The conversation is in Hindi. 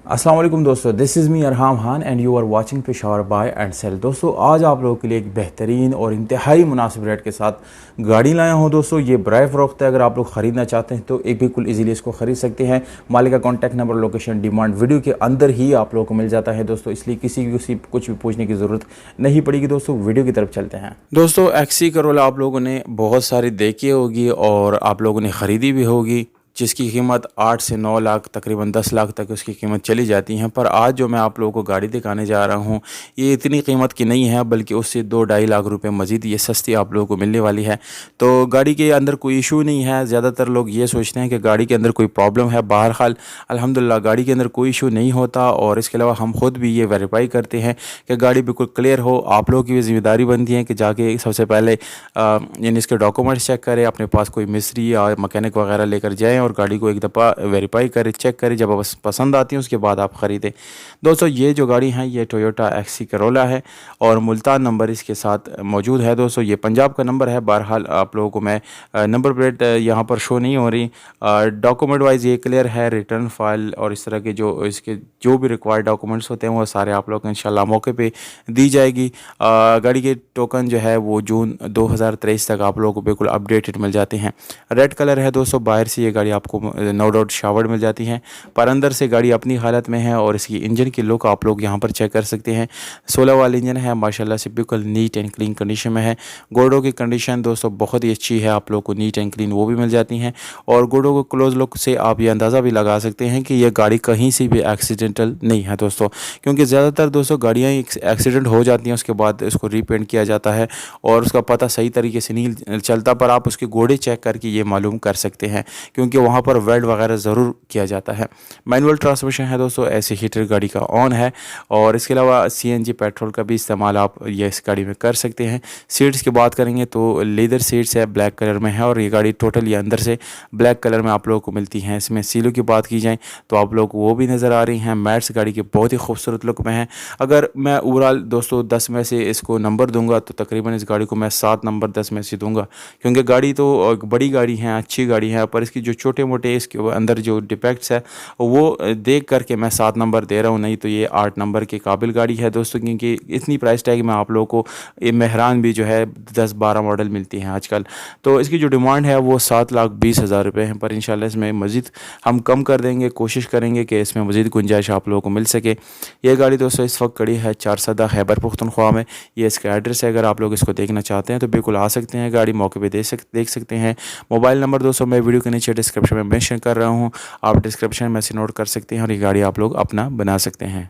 अस्सलाम वालेकुम दोस्तों, this is me Arham Khan and you are watching Peshawar buy and sell. दोस्तों आज आप लोगों के लिए एक बेहतरीन और इंतहाई मुनासिब रेट के साथ गाड़ी लाया हूँ। दोस्तों ये बराए फ़रोख्त है। अगर आप लोग ख़रीदना चाहते हैं तो एक बिल्कुल इजीली इसको ख़रीद सकते हैं। मालिक का contact number, location, demand video के अंदर ही आप लोगों को मिल जाता है दोस्तों, इसलिए किसी कुछ भी पूछने की ज़रूरत नहीं पड़ेगी। दोस्तों वीडियो की तरफ चलते हैं। दोस्तों एक्सी करोला आप लोगों ने बहुत सारी देखी होगी और आप लोगों ने ख़रीदी भी होगी, जिसकी कीमत 8 से 9 लाख तकरीबन 10 लाख तक उसकी कीमत चली जाती हैं। पर आज जो मैं आप लोगों को गाड़ी दिखाने जा रहा हूँ ये इतनी कीमत की नहीं है, बल्कि उससे 2-2.5 लाख रुपए मज़ीद ये सस्ती आप लोगों को मिलने वाली है। तो गाड़ी के अंदर कोई इशू नहीं है। ज़्यादातर लोग ये सोचते हैं कि गाड़ी के अंदर कोई प्रॉब्लम है। बहरहाल अल्हम्दुलिल्लाह गाड़ी के अंदर कोई इशू नहीं होता, और इसके अलावा हम खुद भी ये वेरीफाई करते हैं कि गाड़ी बिल्कुल क्लियर हो। आप लोगों की भी ज़िम्मेदारी बनती है कि जाके सबसे पहले यानी इसके डॉक्यूमेंट्स चेक करें, अपने पास कोई मिस्त्री या मकैनिक वगैरह लेकर जाएँ और गाड़ी को एक दफ़ा वेरीफाई करें, चेक करें। जब पसंद आती है उसके बाद आप ख़रीदें। दोस्तों ये जो गाड़ी है ये टोयोटा एक्सी करोला है और मुल्तान नंबर इसके साथ मौजूद है। दोस्तों ये पंजाब का नंबर है। बहरहाल आप लोगों को मैं नंबर प्लेट यहाँ पर शो नहीं हो रही। डॉक्यूमेंट वाइज ये क्लियर है। रिटर्न फाइल और इस तरह के जो इसके जो भी रिक्वायर्ड डॉक्यूमेंट्स होते हैं वो सारे आप लोग को इंशाल्लाह मौके पे दी जाएगी। गाड़ी के टोकन जो है वो जून 2023 तक आप लोगों को बिल्कुल अपडेटेड मिल जाते हैं। रेड कलर है दोस्तों। बाहर से ये गाड़ी आपको नो डाउट शावर्ड मिल जाती है, पर अंदर से गाड़ी अपनी हालत में है। और इसकी इंजन की लुक आप लोग यहाँ पर चेक कर सकते हैं। 16 वाला इंजन है, माशाल्लाह से बिल्कुल नीट एंड क्लीन कंडीशन में है। गोडों की कंडीशन दोस्तों बहुत ही अच्छी है, आप लोग को नीट एंड क्लीन वो भी मिल जाती हैं। और गोडों को क्लोज लुक से आप ये अंदाज़ा भी लगा सकते हैं कि यह गाड़ी कहीं से भी एक्सीडेंटल नहीं है दोस्तों, क्योंकि ज़्यादातर दोस्तों गाड़ियाँ एक्सीडेंट हो जाती हैं उसके बाद इसको रीपेंट किया जाता है और उसका पता सही तरीके से नहीं चलता। पर आप उसके गोडे चेक करके ये मालूम कर सकते हैं, क्योंकि वहाँ पर वेल्ड वगैरह ज़रूर किया जाता है। मैनुअल ट्रांसमिशन है दोस्तों, ऐसे हीटर गाड़ी का ऑन है। और इसके अलावा सीएनजी पेट्रोल का भी इस्तेमाल आप ये इस गाड़ी में कर सकते हैं। सीट्स की बात करेंगे तो लेदर सीट्स है, ब्लैक कलर में है, और ये गाड़ी टोटल ये अंदर से ब्लैक कलर में आप लोगों को मिलती हैं। इसमें सीलों की बात की जाए तो आप लोग को वो भी नज़र आ रही हैं। मैट्स गाड़ी की बहुत ही खूबसूरत लुक में है। अगर मैं ओवरऑल दोस्तों 10 में से इसको नंबर दूंगा तो तकरीबन इस गाड़ी को मैं 7 नंबर 10 में से दूंगा, क्योंकि गाड़ी तो बड़ी गाड़ी है, अच्छी गाड़ी है, पर इसकी जो छोटे मोटे इसके अंदर जो डिफेक्ट्स है वो देख करके मैं 7 नंबर दे रहा हूँ। नहीं तो ये 8 नंबर के काबिल गाड़ी है दोस्तों, क्योंकि इतनी प्राइस टैग में आप लोगों को ये मेहरान भी जो है 10-12 मॉडल मिलती हैं आजकल। तो इसकी जो डिमांड है वो 7,20,000 रुपये है, पर इंशाल्लाह इसमें मज़ीद हम कम कर देंगे, कोशिश करेंगे कि इसमें मज़ीद गुंजाइश आप लोगों को मिल सके। ये गाड़ी दोस्तों इस वक्त खड़ी है 4 खैबर पख्तूनख्वा में। ये इसका एड्रेस है। अगर आप लोग इसको देखना चाहते हैं तो बिल्कुल आ सकते हैं, गाड़ी मौके पे देख सकते हैं। मोबाइल नंबर दोस्तों मैं वीडियो के नीचे डिस्क्रिप्शन में मेंशन कर रहा हूँ, आप डिस्क्रिप्शन में से नोट कर सकते हैं और ये गाड़ी आप लोग अपना बना सकते हैं।